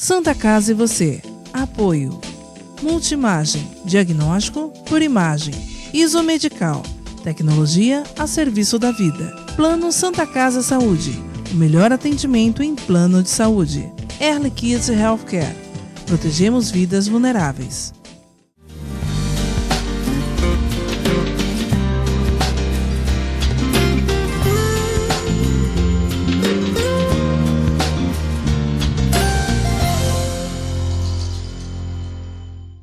Santa Casa e você. Apoio. Multimagem. Diagnóstico por imagem. Isomedical. Tecnologia a serviço da vida. Plano Santa Casa Saúde. O melhor atendimento em plano de saúde. Early Kids Healthcare. Protegemos vidas vulneráveis.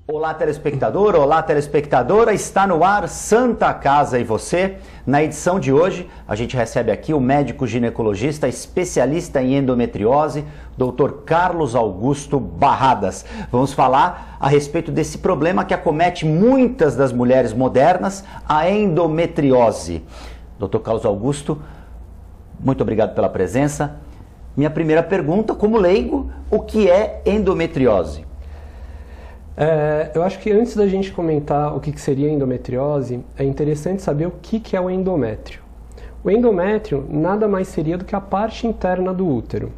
Olá, telespectador, olá, telespectadora, está no ar Santa Casa e você. Na edição de hoje, a gente recebe aqui o médico ginecologista especialista em endometriose, Dr. Carlos Augusto Barradas. Vamos falar a respeito desse problema que acomete muitas das mulheres modernas, a endometriose. Dr. Carlos Augusto, muito obrigado pela presença. Minha primeira pergunta, como leigo, o que é endometriose? Eu acho que antes da gente comentar o que seria endometriose, é interessante saber o que é o endométrio. O endométrio nada mais seria do que a parte interna do útero.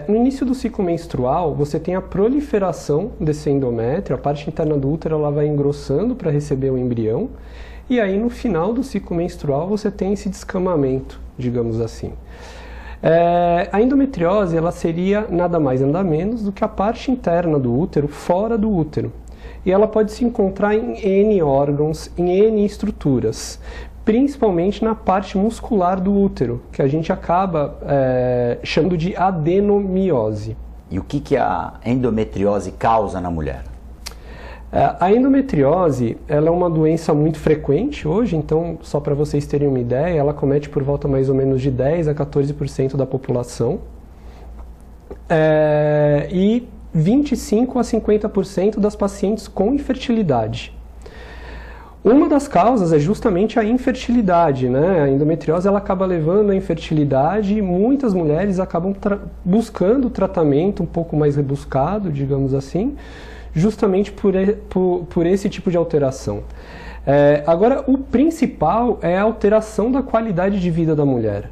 No início do ciclo menstrual, você tem a proliferação desse endométrio, a parte interna do útero ela vai engrossando para receber o embrião, e aí no final do ciclo menstrual você tem esse descamamento, digamos assim. A endometriose ela seria nada mais nada menos do que a parte interna do útero, fora do útero. E ela pode se encontrar em N órgãos, em N estruturas, principalmente na parte muscular do útero, que a gente acaba chamando de adenomiose. E o que a endometriose causa na mulher? A endometriose ela é uma doença muito frequente hoje, então, só para vocês terem uma ideia, ela comete por volta mais ou menos de 10 a 14% da população. E 25 a 50% das pacientes com infertilidade. Uma das causas é justamente a infertilidade, né? A endometriose ela acaba levando à infertilidade e muitas mulheres acabam buscando tratamento um pouco mais rebuscado, digamos assim, justamente por esse tipo de alteração. Agora, o principal é a alteração da qualidade de vida da mulher.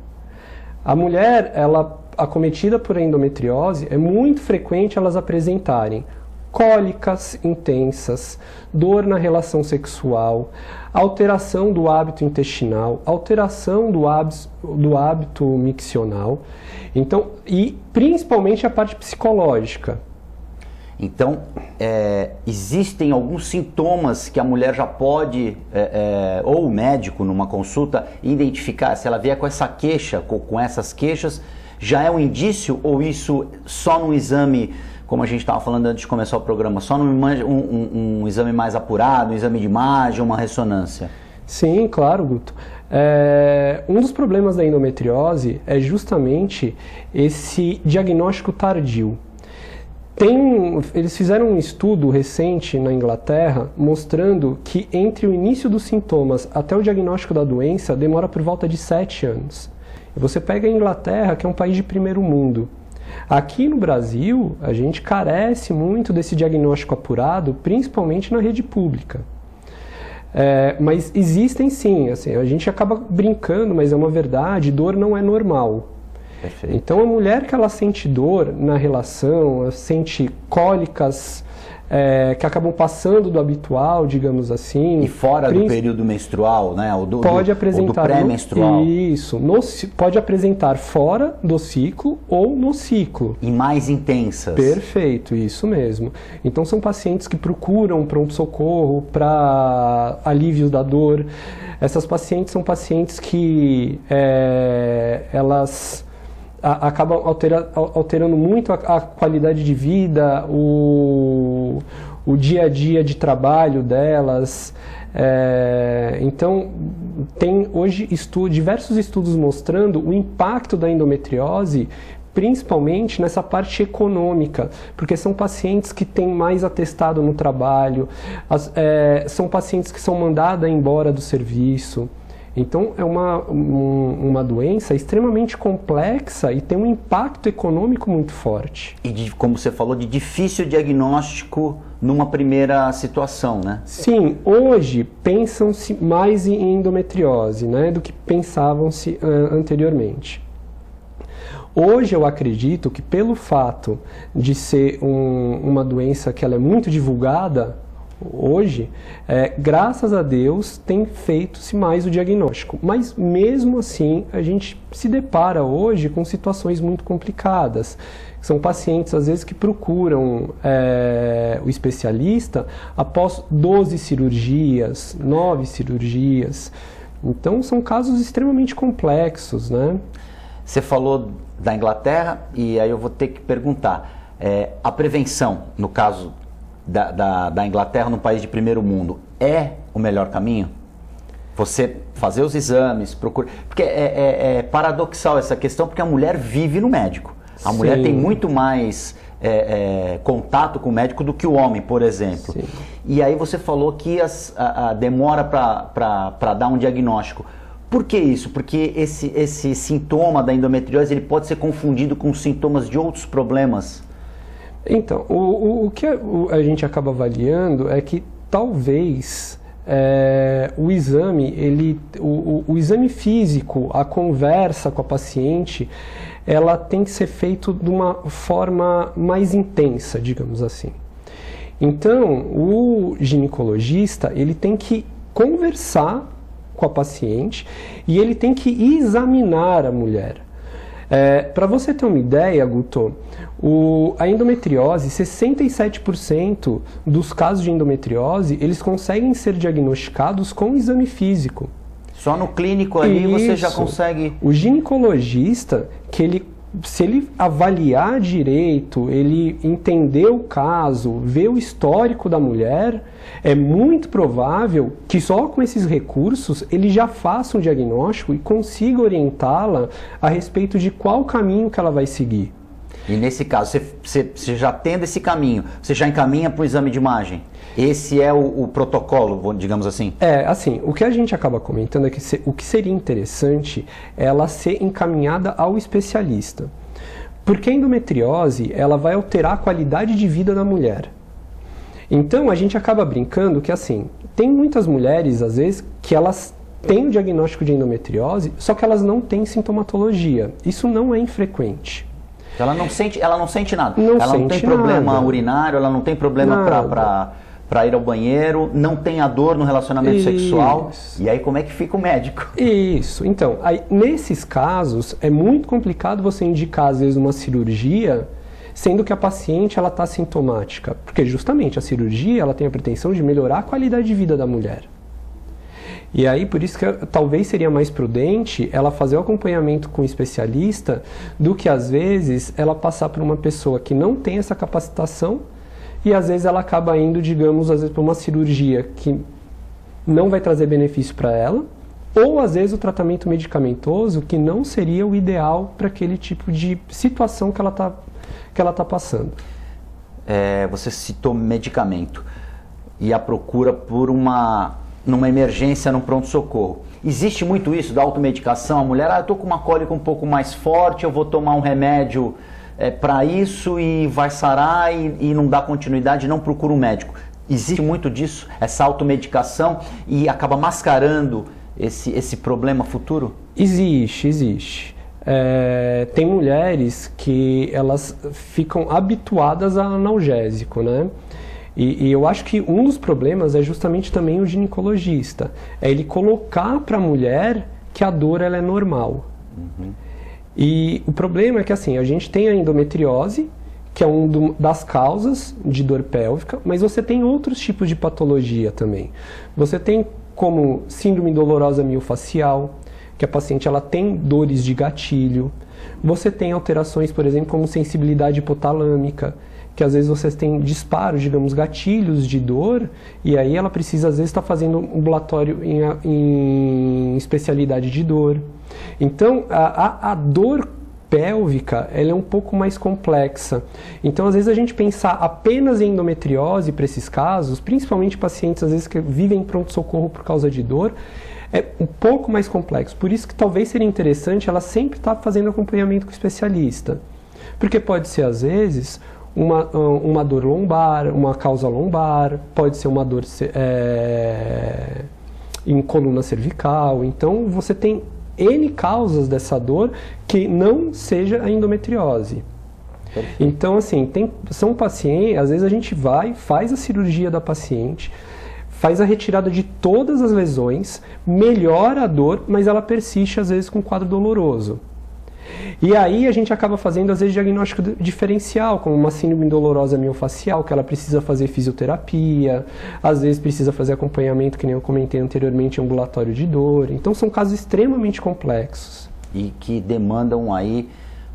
A mulher, ela acometida por endometriose, é muito frequente elas apresentarem cólicas intensas, dor na relação sexual, alteração do hábito intestinal, alteração do hábito miccional, então, e principalmente a parte psicológica. Então, existem alguns sintomas que a mulher já pode, ou o médico numa consulta, identificar. Se ela vier com essa queixa, com essas queixas, já é um indício ou isso só num exame, como a gente estava falando antes de começar o programa, só num exame mais apurado, um exame de imagem, uma ressonância? Sim, claro, Guto. Um dos problemas da endometriose é justamente esse diagnóstico tardio. Eles fizeram um estudo recente na Inglaterra mostrando que entre o início dos sintomas até o diagnóstico da doença demora por volta de 7 anos. E você pega a Inglaterra, que é um país de primeiro mundo. Aqui no Brasil, a gente carece muito desse diagnóstico apurado, principalmente na rede pública. Mas existem sim, assim, a gente acaba brincando, mas é uma verdade, dor não é normal. Perfeito. Então a mulher que ela sente dor na relação, sente cólicas que acabam passando do habitual, digamos assim. E fora do período menstrual, né? Pode apresentar do pré-menstrual. Isso, pode apresentar fora do ciclo ou no ciclo. E mais intensas. Perfeito, isso mesmo. Então são pacientes que procuram pronto-socorro para alívio da dor. Essas pacientes são pacientes que elas acabam alterando muito a qualidade de vida, o dia a dia de trabalho delas. Então, tem hoje diversos estudos mostrando o impacto da endometriose, principalmente nessa parte econômica, porque são pacientes que têm mais atestado no trabalho, são pacientes que são mandadas embora do serviço. Então, é uma doença extremamente complexa e tem um impacto econômico muito forte. E, como você falou, de difícil diagnóstico numa primeira situação, né? Sim, hoje pensam-se mais em endometriose, né, do que pensavam-se anteriormente. Hoje eu acredito que pelo fato de ser uma doença que ela é muito divulgada, hoje, graças a Deus, tem feito-se mais o diagnóstico. Mas mesmo assim, a gente se depara hoje com situações muito complicadas. São pacientes, às vezes, que procuram o especialista após 12 cirurgias, 9 cirurgias. Então, são casos extremamente complexos, né? Você falou da Inglaterra e aí eu vou ter que perguntar. A prevenção, no caso da Inglaterra, num país de primeiro mundo, é o melhor caminho? Você fazer os exames, procurar... Porque é paradoxal essa questão, porque a mulher vive no médico. A Sim. mulher tem muito mais contato com o médico do que o homem, por exemplo. Sim. E aí você falou que a demora para dar um diagnóstico. Por que isso? Porque esse sintoma da endometriose ele pode ser confundido com sintomas de outros problemas. Então, o que a gente acaba avaliando é que talvez o exame, o exame físico, a conversa com a paciente, ela tem que ser feita de uma forma mais intensa, digamos assim. Então, o ginecologista, ele tem que conversar com a paciente e ele tem que examinar a mulher. Para você ter uma ideia, Guto, a endometriose, 67% dos casos de endometriose, eles conseguem ser diagnosticados com exame físico. Só no clínico ali você já consegue... O ginecologista, se ele avaliar direito, ele entender o caso, ver o histórico da mulher, é muito provável que só com esses recursos ele já faça um diagnóstico e consiga orientá-la a respeito de qual caminho que ela vai seguir. E nesse caso, você já tendo esse caminho, você já encaminha para o exame de imagem? Esse é o protocolo, digamos assim? Assim, o que a gente acaba comentando é que o que seria interessante é ela ser encaminhada ao especialista. Porque a endometriose, ela vai alterar a qualidade de vida da mulher. Então, a gente acaba brincando que, assim, tem muitas mulheres, às vezes, que elas têm o diagnóstico de endometriose, só que elas não têm sintomatologia. Isso não é infrequente. Ela não sente nada. Ela não tem problema urinário, ela não tem problema para ir ao banheiro, não tem a dor no relacionamento sexual. E aí como é que fica o médico? Isso. Então, aí, nesses casos, é muito complicado você indicar, às vezes, uma cirurgia, sendo que a paciente ela está sintomática. Porque justamente a cirurgia ela tem a pretensão de melhorar a qualidade de vida da mulher. E aí, por isso que talvez seria mais prudente ela fazer o acompanhamento com o especialista do que, às vezes, ela passar por uma pessoa que não tem essa capacitação e, às vezes, ela acaba indo, digamos, às vezes, para uma cirurgia que não vai trazer benefício para ela, ou, às vezes, o tratamento medicamentoso que não seria o ideal para aquele tipo de situação que ela tá passando. Você citou medicamento e a procura por numa emergência, num pronto-socorro. Existe muito isso da automedicação? A mulher, eu estou com uma cólica um pouco mais forte, eu vou tomar um remédio para isso e vai sarar e não dá continuidade, não procura um médico. Existe muito disso, essa automedicação, e acaba mascarando esse problema futuro? Existe. Tem mulheres que elas ficam habituadas a analgésico, né? E eu acho que um dos problemas é justamente também o ginecologista. É ele colocar para a mulher que a dor ela é normal. Uhum. E o problema é que assim, a gente tem a endometriose, que é das causas de dor pélvica, mas você tem outros tipos de patologia também. Você tem como síndrome dolorosa miofascial, que a paciente ela tem dores de gatilho. Você tem alterações, por exemplo, como sensibilidade hipotalâmica, que às vezes vocês têm disparos, digamos, gatilhos de dor, e aí ela precisa, às vezes, estar fazendo um ambulatório em especialidade de dor. Então, a dor pélvica, ela é um pouco mais complexa. Então, às vezes, a gente pensar apenas em endometriose para esses casos, principalmente pacientes, às vezes, que vivem em pronto-socorro por causa de dor, é um pouco mais complexo. Por isso que talvez seria interessante ela sempre estar fazendo acompanhamento com o especialista. Porque pode ser, às vezes, uma dor lombar, uma causa lombar, pode ser uma dor em coluna cervical. Então, você tem N causas dessa dor que não seja a endometriose. Então, assim, são pacientes, às vezes a gente faz a cirurgia da paciente, faz a retirada de todas as lesões, melhora a dor, mas ela persiste, às vezes, com um quadro doloroso. E aí a gente acaba fazendo, às vezes, diagnóstico diferencial, como uma síndrome dolorosa miofacial, que ela precisa fazer fisioterapia, às vezes precisa fazer acompanhamento, que nem eu comentei anteriormente, ambulatório de dor. Então, são casos extremamente complexos. E que demandam aí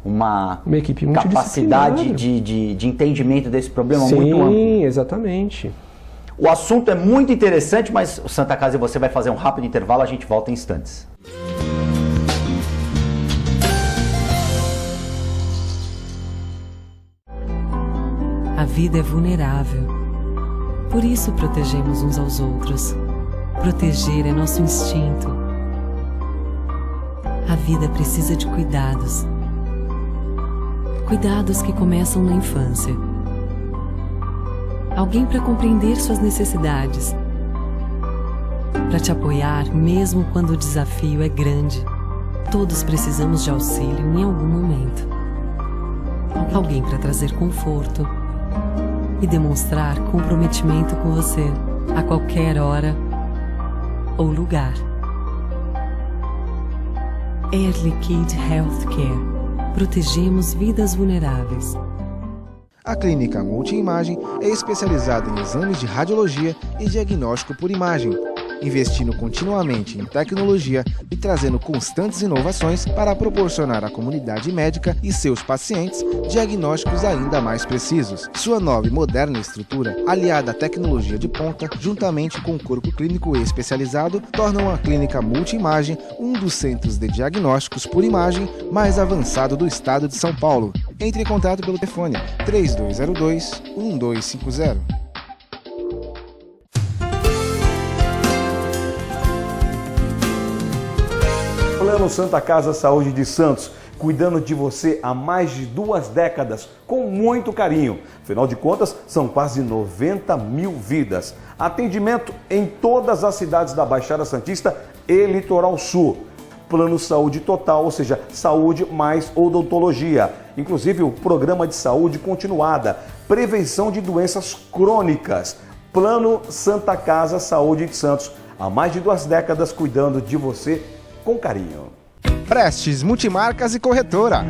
uma equipe capacidade de entendimento desse problema muito amplo. Sim, exatamente. O assunto é muito interessante, mas o Santa Casa e você vai fazer um rápido intervalo, a gente volta em instantes. A vida é vulnerável. Por isso protegemos uns aos outros. Proteger é nosso instinto. A vida precisa de cuidados. Cuidados que começam na infância. Alguém para compreender suas necessidades. Para te apoiar mesmo quando o desafio é grande. Todos precisamos de auxílio em algum momento. Alguém para trazer conforto e demonstrar comprometimento com você a qualquer hora ou lugar. Air Liquide Healthcare. Protegemos vidas vulneráveis. A Clínica Multiimagem é especializada em exames de radiologia e diagnóstico por imagem, investindo continuamente em tecnologia e trazendo constantes inovações para proporcionar à comunidade médica e seus pacientes diagnósticos ainda mais precisos. Sua nova e moderna estrutura, aliada à tecnologia de ponta, juntamente com o corpo clínico especializado, tornam a Clínica Multiimagem um dos centros de diagnósticos por imagem mais avançado do estado de São Paulo. Entre em contato pelo telefone 3202-1250. Plano Santa Casa Saúde de Santos, cuidando de você há mais de 2 décadas, com muito carinho. Afinal de contas, são quase 90 mil vidas. Atendimento em todas as cidades da Baixada Santista e Litoral Sul. Plano Saúde Total, ou seja, saúde mais odontologia. Inclusive o programa de saúde continuada, prevenção de doenças crônicas. Plano Santa Casa Saúde de Santos, há mais de 2 décadas cuidando de você com carinho. Prestes Multimarcas e Corretora.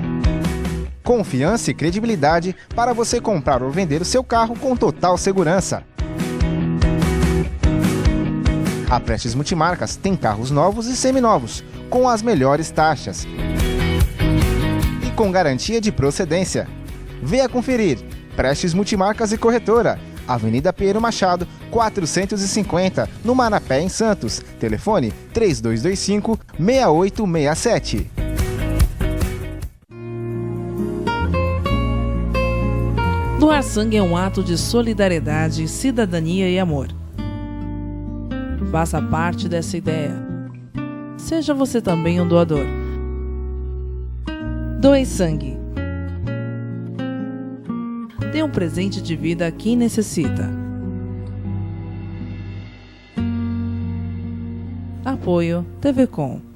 Confiança e credibilidade para você comprar ou vender o seu carro com total segurança. A Prestes Multimarcas tem carros novos e seminovos, com as melhores taxas e com garantia de procedência. Venha conferir. Prestes Multimarcas e Corretora, Avenida Pinheiro Machado, 450, no Marapé, em Santos. Telefone 3225-6867. Doar sangue é um ato de solidariedade, cidadania e amor. Faça parte dessa ideia. Seja você também um doador. Doe sangue. Dê um presente de vida a quem necessita. Apoio TV Com.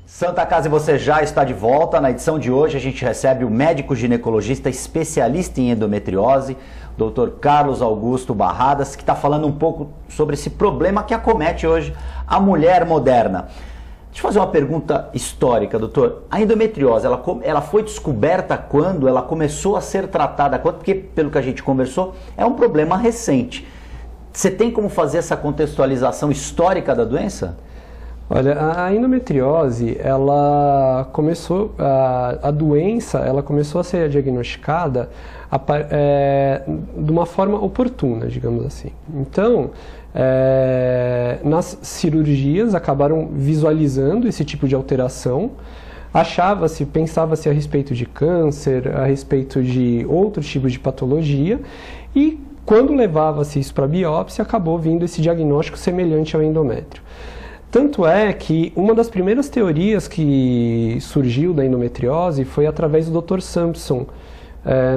Santa Casa e você já está de volta. Na edição de hoje a gente recebe o médico ginecologista especialista em endometriose, Dr. Carlos Augusto Barradas, que está falando um pouco sobre esse problema que acomete hoje a mulher moderna. Deixa eu fazer uma pergunta histórica, doutor. A endometriose, ela foi descoberta quando? Ela começou a ser tratada quando? Porque, pelo que a gente conversou, é um problema recente. Você tem como fazer essa contextualização histórica da doença? Olha, a endometriose, ela começou, a doença, ela começou a ser diagnosticada de uma forma oportuna, digamos assim. Então, nas cirurgias acabaram visualizando esse tipo de alteração, pensava-se a respeito de câncer, a respeito de outros tipos de patologia, e quando levava-se isso para biópsia, acabou vindo esse diagnóstico semelhante ao endométrio. Tanto é que uma das primeiras teorias que surgiu da endometriose foi através do Dr. Sampson,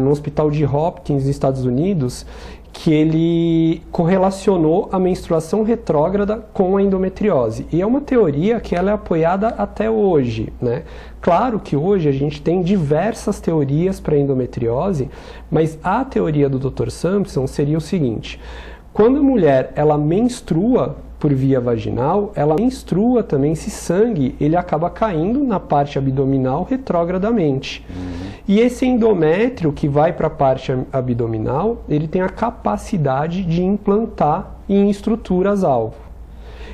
no Hospital de Hopkins, nos Estados Unidos, que ele correlacionou a menstruação retrógrada com a endometriose. E é uma teoria que ela é apoiada até hoje, né? Claro que hoje a gente tem diversas teorias para endometriose, mas a teoria do Dr. Sampson seria o seguinte: quando a mulher ela menstrua por via vaginal, ela menstrua também, esse sangue ele acaba caindo na parte abdominal retrógradamente. E esse endométrio que vai para a parte abdominal, ele tem a capacidade de implantar em estruturas-alvo.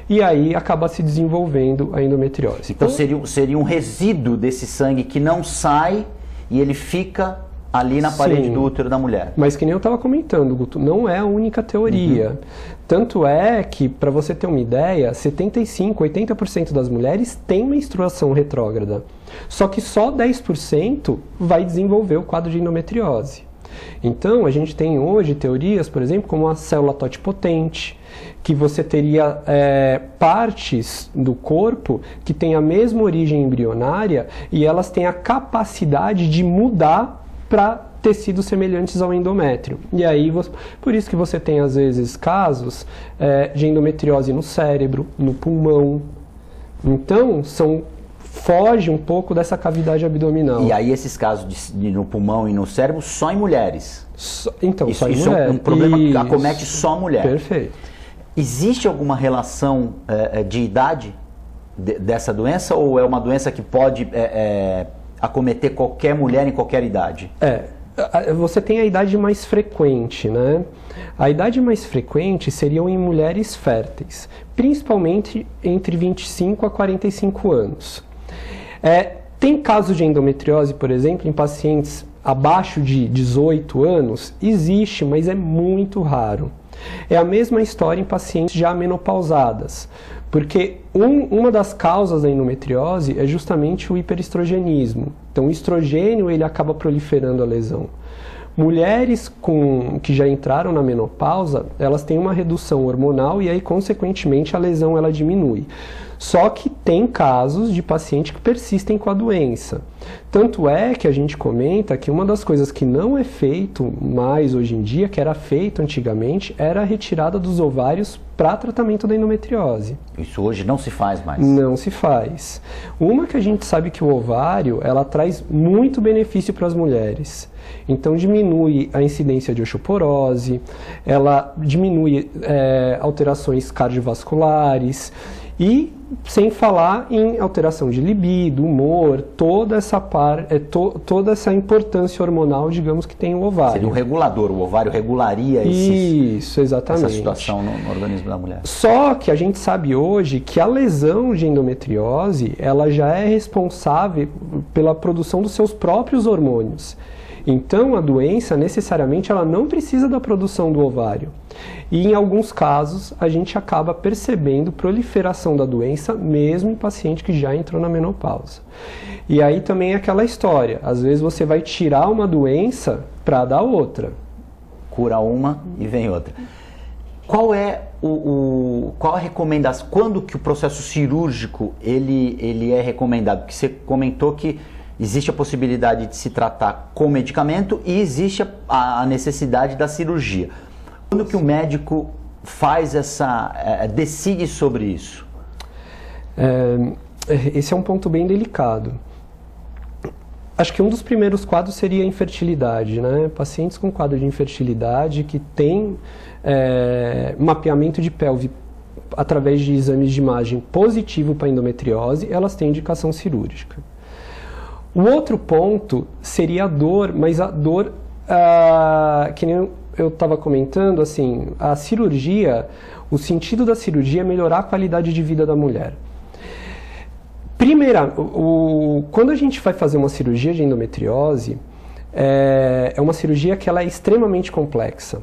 E aí acaba se desenvolvendo a endometriose. Então seria um resíduo desse sangue que não sai e ele fica ali na parede do útero da mulher. Mas que nem eu estava comentando, Guto, não é a única teoria. Tanto é que, para você ter uma ideia, 75%, 80% das mulheres têm menstruação retrógrada. Só que só 10% vai desenvolver o quadro de endometriose. Então, a gente tem hoje teorias, por exemplo, como a célula totipotente, que você teria partes do corpo que têm a mesma origem embrionária e elas têm a capacidade de mudar para tecidos semelhantes ao endométrio. E aí, por isso que você tem, às vezes, casos de endometriose no cérebro, no pulmão. Então, foge um pouco dessa cavidade abdominal. E aí, esses casos no pulmão e no cérebro, só em mulheres? Só em mulheres. Isso é um problema que acomete só mulher. Perfeito. Existe alguma relação de idade dessa doença, ou é uma doença que pode acometer qualquer mulher em qualquer idade? Você tem a idade mais frequente, né? A idade mais frequente seriam em mulheres férteis, principalmente entre 25 a 45 anos. Tem casos de endometriose, por exemplo, em pacientes abaixo de 18 anos? Existe, mas é muito raro. É a mesma história em pacientes já menopausadas, porque uma das causas da endometriose é justamente o hiperestrogenismo. Então, o estrogênio ele acaba proliferando a lesão. Mulheres que já entraram na menopausa, elas têm uma redução hormonal e aí, consequentemente, a lesão ela diminui. Só que tem casos de pacientes que persistem com a doença. Tanto é que a gente comenta que uma das coisas que não é feito mais hoje em dia, que era feito antigamente, era a retirada dos ovários para tratamento da endometriose. Isso hoje não se faz mais? Não se faz. Uma que a gente sabe que o ovário, ela traz muito benefício para as mulheres. Então diminui a incidência de osteoporose, ela diminui alterações cardiovasculares e sem falar em alteração de libido, humor, toda essa importância hormonal, digamos, que tem o ovário. Seria um regulador, o ovário regularia Isso, exatamente. essa situação no organismo da mulher. Só que a gente sabe hoje que a lesão de endometriose, ela já é responsável pela produção dos seus próprios hormônios. Então, a doença, necessariamente, ela não precisa da produção do ovário. E, em alguns casos, a gente acaba percebendo proliferação da doença, mesmo em paciente que já entrou na menopausa. E aí também é aquela história. Às vezes, você vai tirar uma doença para dar outra. Cura uma e vem outra. Qual é qual a recomendação? Quando que o processo cirúrgico ele é recomendado? Porque você comentou que existe a possibilidade de se tratar com medicamento e existe a necessidade da cirurgia. Quando que o médico faz decide sobre isso? Esse é um ponto bem delicado. Acho que um dos primeiros quadros seria a infertilidade, né? Pacientes com quadro de infertilidade que têm mapeamento de pelve através de exames de imagem positivo para endometriose, elas têm indicação cirúrgica. O outro ponto seria a dor, mas a dor, que nem eu estava comentando, assim, a cirurgia, o sentido da cirurgia é melhorar a qualidade de vida da mulher. Quando a gente vai fazer uma cirurgia de endometriose, é uma cirurgia que ela é extremamente complexa.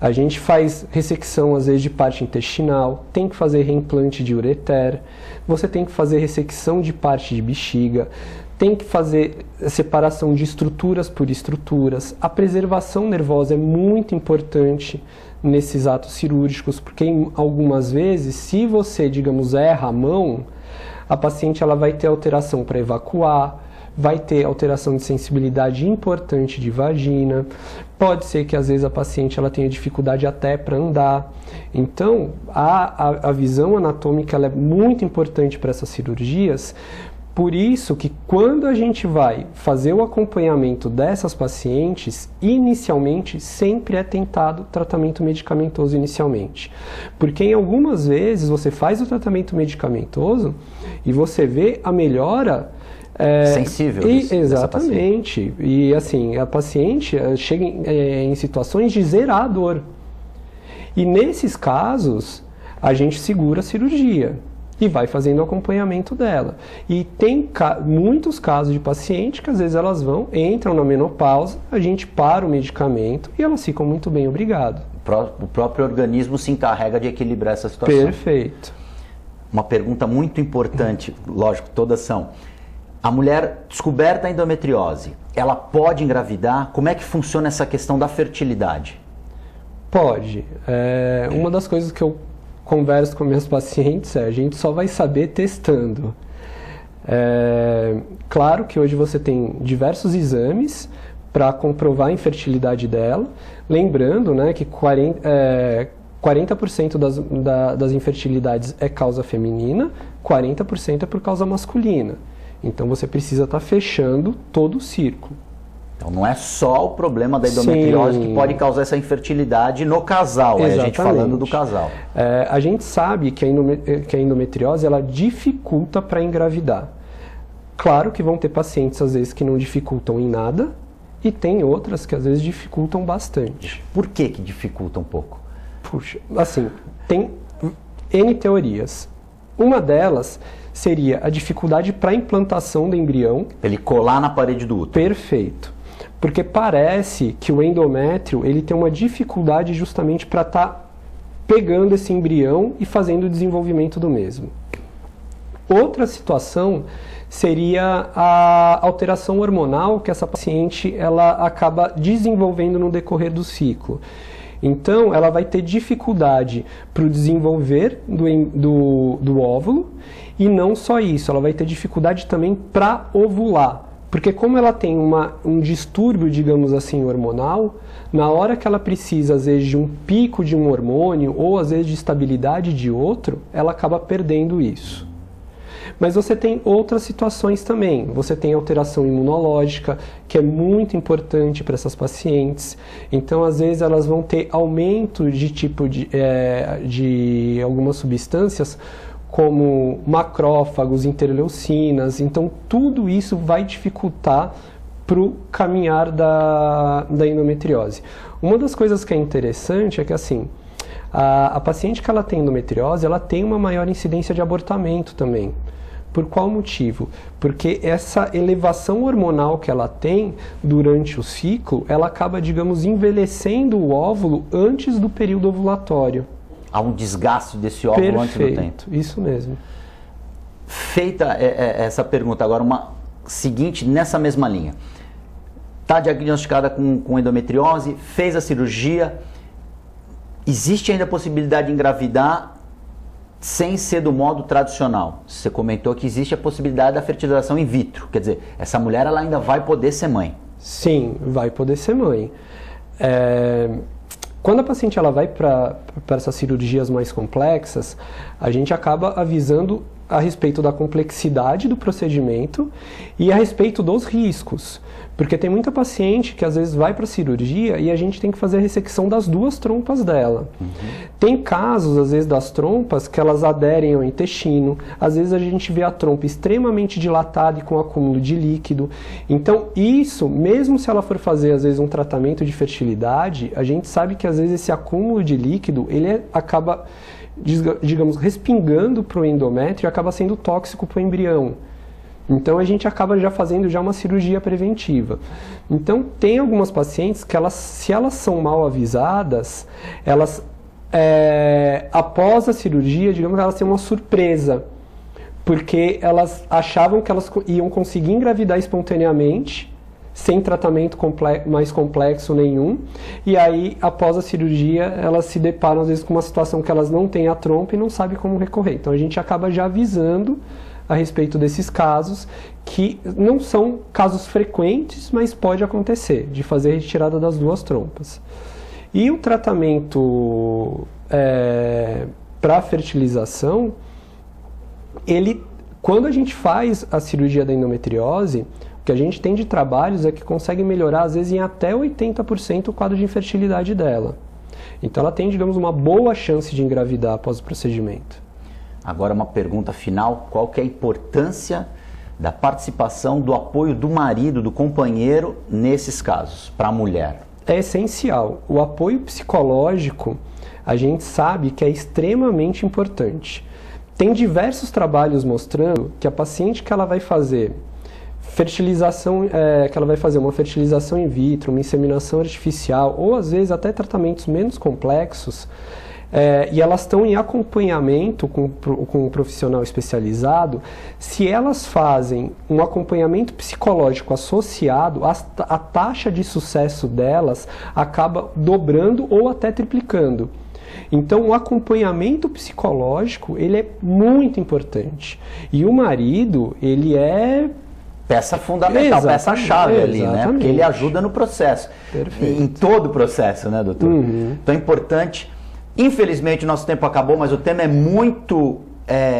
A gente faz ressecção, às vezes, de parte intestinal, tem que fazer reimplante de ureter, você tem que fazer ressecção de parte de bexiga. tem que fazer separação de estruturas por estruturas. A preservação nervosa é muito importante nesses atos cirúrgicos, porque algumas vezes, se você, digamos, erra a mão, a paciente ela vai ter alteração para evacuar, vai ter alteração de sensibilidade importante de vagina, pode ser que às vezes a paciente ela tenha dificuldade até para andar. Então, a visão anatômica ela é muito importante para essas cirurgias. Por isso que quando a gente vai fazer o acompanhamento dessas pacientes, inicialmente sempre é tentado tratamento medicamentoso inicialmente. Porque em algumas vezes você faz o tratamento medicamentoso e você vê a melhora sensível exatamente. E assim, a paciente chega em situações de zerar a dor. E nesses casos, a gente segura a cirurgia e vai fazendo o acompanhamento dela. E tem muitos casos de paciente que às vezes elas entram na menopausa, a gente para o medicamento e elas ficam muito bem, obrigado. O próprio organismo se encarrega de equilibrar essa situação. Perfeito. Uma pergunta muito importante, lógico, todas são. A mulher descoberta a endometriose, ela pode engravidar? Como é que funciona essa questão da fertilidade? Pode. Uma das coisas que eu converso com minhas pacientes a gente só vai saber testando. Claro que hoje você tem diversos exames para comprovar a infertilidade dela, lembrando, né, que 40% das infertilidades é causa feminina, 40% é por causa masculina. Então você precisa estar fechando todo o círculo. Então não é só o problema da endometriose que pode causar essa infertilidade no casal, a gente falando do casal. A gente sabe que a endometriose ela dificulta para engravidar. Claro que vão ter pacientes às vezes que não dificultam em nada e tem outras que às vezes dificultam bastante. Por que dificulta um pouco? Puxa, assim, tem N teorias. Uma delas seria a dificuldade para a implantação do embrião. Ele colar na parede do útero. Perfeito. Porque parece que o endométrio ele tem uma dificuldade justamente para estar pegando esse embrião e fazendo o desenvolvimento do mesmo. Outra situação seria a alteração hormonal que essa paciente ela acaba desenvolvendo no decorrer do ciclo. Então, ela vai ter dificuldade para o desenvolver do óvulo e não só isso, ela vai ter dificuldade também para ovular. Porque como ela tem um distúrbio, digamos assim, hormonal, na hora que ela precisa, às vezes, de um pico de um hormônio ou, às vezes, de estabilidade de outro, ela acaba perdendo isso. Mas você tem outras situações também. Você tem alteração imunológica, que é muito importante para essas pacientes. Então, às vezes, elas vão ter aumento de tipo de algumas substâncias, como macrófagos, interleucinas. Então, tudo isso vai dificultar para o caminhar da endometriose. Uma das coisas que é interessante é que, assim, a paciente que ela tem endometriose, ela tem uma maior incidência de abortamento também. Por qual motivo? Porque essa elevação hormonal que ela tem durante o ciclo, ela acaba, digamos, envelhecendo o óvulo antes do período ovulatório. Há um desgaste desse óvulo antes do tempo. Perfeito, isso mesmo. Feita essa pergunta, agora uma seguinte nessa mesma linha. Está diagnosticada com endometriose, fez a cirurgia, existe ainda a possibilidade de engravidar sem ser do modo tradicional? Você comentou que existe a possibilidade da fertilização in vitro, quer dizer, essa mulher ela ainda vai poder ser mãe. Sim, vai poder ser mãe. Quando a paciente ela vai para essas cirurgias mais complexas, a gente acaba avisando a respeito da complexidade do procedimento e a respeito dos riscos. Porque tem muita paciente que às vezes vai para a cirurgia e a gente tem que fazer a ressecção das duas trompas dela. Tem casos, às vezes, das trompas que elas aderem ao intestino. Às vezes a gente vê a trompa extremamente dilatada e com acúmulo de líquido. Então isso, mesmo se ela for fazer, às vezes, um tratamento de fertilidade, a gente sabe que às vezes esse acúmulo de líquido, ele acaba, digamos, respingando para o endométrio e acaba sendo tóxico para o embrião. Então a gente acaba já fazendo uma cirurgia preventiva. Então tem algumas pacientes que se elas são mal avisadas, elas após a cirurgia, digamos, elas têm uma surpresa. porque elas achavam que elas iam conseguir engravidar espontaneamente, sem tratamento mais complexo nenhum, e aí, após a cirurgia, elas se deparam, às vezes, com uma situação que elas não têm a trompa e não sabem como recorrer. Então, a gente acaba já avisando a respeito desses casos, que não são casos frequentes, mas pode acontecer, de fazer a retirada das 2 trompas. E o tratamento para fertilização, quando a gente faz a cirurgia da endometriose, o que a gente tem de trabalhos é que consegue melhorar, às vezes, em até 80% o quadro de infertilidade dela. Então ela tem, digamos, uma boa chance de engravidar após o procedimento. Agora uma pergunta final, qual que é a importância da participação, do apoio do marido, do companheiro, nesses casos, para a mulher? É essencial. O apoio psicológico, a gente sabe que é extremamente importante. Tem diversos trabalhos mostrando que a paciente que ela vai fazer fertilização, que ela vai fazer uma fertilização in vitro, uma inseminação artificial, ou às vezes até tratamentos menos complexos, e elas estão em acompanhamento com um profissional especializado, se elas fazem um acompanhamento psicológico associado, a taxa de sucesso delas acaba dobrando ou até triplicando. Então, o acompanhamento psicológico, ele é muito importante. E o marido, ele é peça fundamental, peça-chave ali, né? Porque ele ajuda no processo. Perfeito. Em todo o processo, né, doutor? Então é importante. Infelizmente o nosso tempo acabou, mas o tema é muito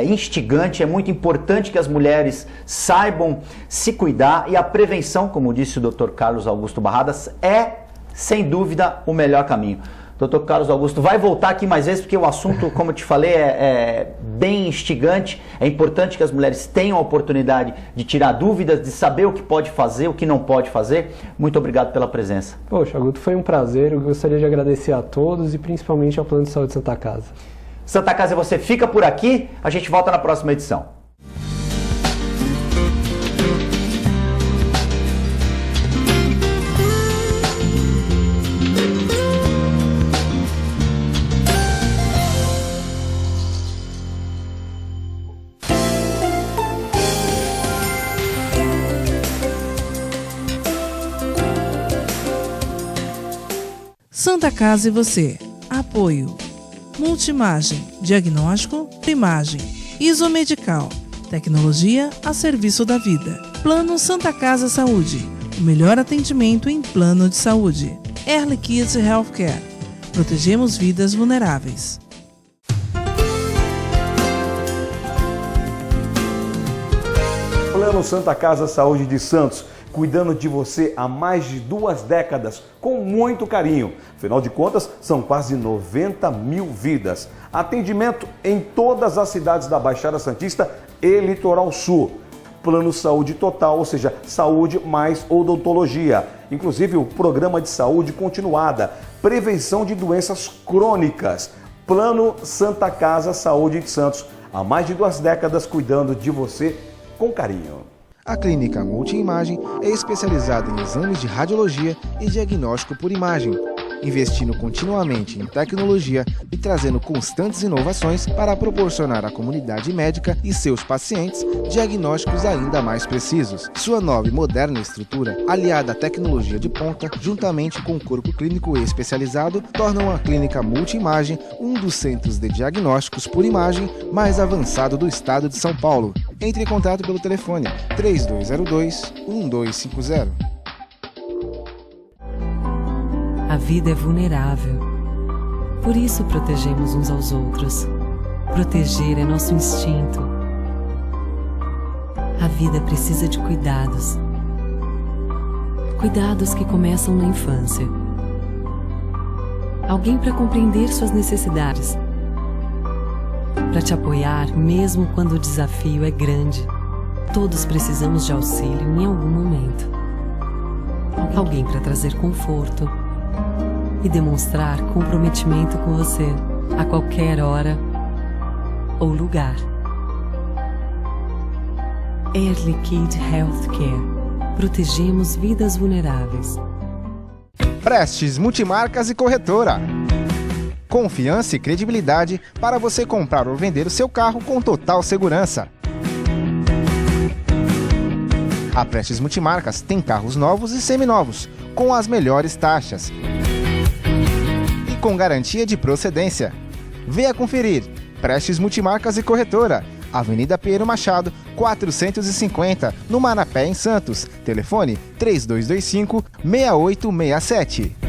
instigante, é muito importante que as mulheres saibam se cuidar, e a prevenção, como disse o Dr. Carlos Augusto Barradas, é, sem dúvida, o melhor caminho. Dr. Carlos Augusto vai voltar aqui mais vezes, porque o assunto, como eu te falei, é bem instigante. É importante que as mulheres tenham a oportunidade de tirar dúvidas, de saber o que pode fazer, o que não pode fazer. Muito obrigado pela presença. Poxa, Guto, foi um prazer. Eu gostaria de agradecer a todos e principalmente ao Plano de Saúde Santa Casa. Santa Casa, você fica por aqui. A gente volta na próxima edição. Santa Casa e você. Apoio. Multimagem, diagnóstico, imagem, isomedical, tecnologia a serviço da vida. Plano Santa Casa Saúde, o melhor atendimento em plano de saúde. Early Kids Healthcare, protegemos vidas vulneráveis. Plano Santa Casa Saúde de Santos, cuidando de você há mais de 2 décadas, com muito carinho. Afinal de contas, são quase 90 mil vidas. Atendimento em todas as cidades da Baixada Santista e Litoral Sul. Plano Saúde Total, ou seja, saúde mais odontologia. Inclusive o programa de saúde continuada, prevenção de doenças crônicas. Plano Santa Casa Saúde de Santos, há mais de 2 décadas cuidando de você com carinho. A Clínica Multimagem é especializada em exames de radiologia e diagnóstico por imagem, investindo continuamente em tecnologia e trazendo constantes inovações para proporcionar à comunidade médica e seus pacientes diagnósticos ainda mais precisos. Sua nova e moderna estrutura, aliada à tecnologia de ponta, juntamente com o corpo clínico especializado, tornam a Clínica Multimagem um dos centros de diagnósticos por imagem mais avançado do estado de São Paulo. Entre em contato pelo telefone 3202-1250. A vida é vulnerável. Por isso protegemos uns aos outros. Proteger é nosso instinto. A vida precisa de cuidados. Cuidados que começam na infância. Alguém para compreender suas necessidades. Para te apoiar mesmo quando o desafio é grande. Todos precisamos de auxílio em algum momento. Alguém para trazer conforto e demonstrar comprometimento com você a qualquer hora ou lugar. Early Kid Healthcare. Protegemos vidas vulneráveis. Prestes Multimarcas e Corretora. Confiança e credibilidade para você comprar ou vender o seu carro com total segurança. A Prestes Multimarcas tem carros novos e seminovos, com as melhores taxas e com garantia de procedência. Venha conferir. Prestes Multimarcas e Corretora, Avenida Pinheiro Machado, 450, no Manapé, em Santos. Telefone 3225-6867.